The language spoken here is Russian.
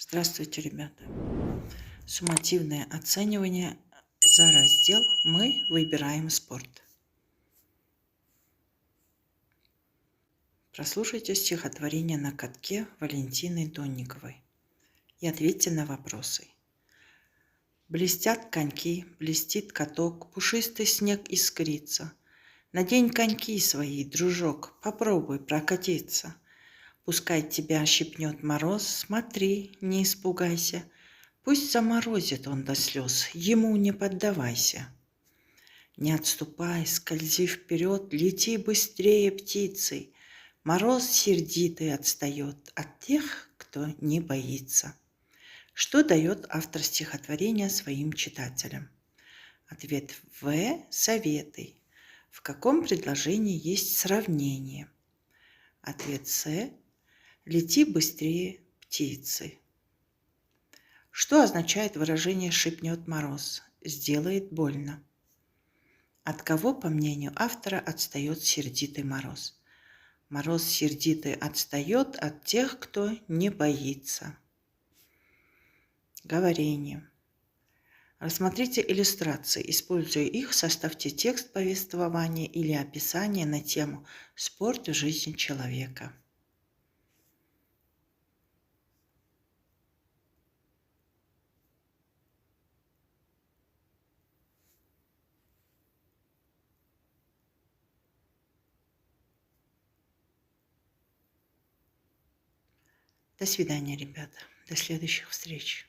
Здравствуйте, ребята. Суммативное оценивание за раздел «Мы выбираем спорт». Прослушайте стихотворение «На катке» Валентины Донниковой и ответьте на вопросы. Блестят коньки, блестит каток, пушистый снег искрится. Надень коньки свои, дружок, попробуй прокатиться. Пускай тебя щипнет мороз, смотри, не испугайся. Пусть заморозит он до слез, ему не поддавайся. Не отступай, скользи вперед, лети быстрее птицей. Мороз сердитый отстает от тех, кто не боится. Что дает автор стихотворения своим читателям? Ответ В. Советы. В каком предложении есть сравнение? Ответ С. Лети быстрее птицы. Что означает выражение «шипнет мороз»? Сделает больно. От кого, по мнению автора, отстает сердитый мороз? Мороз сердитый отстает от тех, кто не боится. Говорение. Рассмотрите иллюстрации. Используя их, составьте текст повествования или описания на тему «Спорт в жизни человека». До свидания, ребята. До следующих встреч.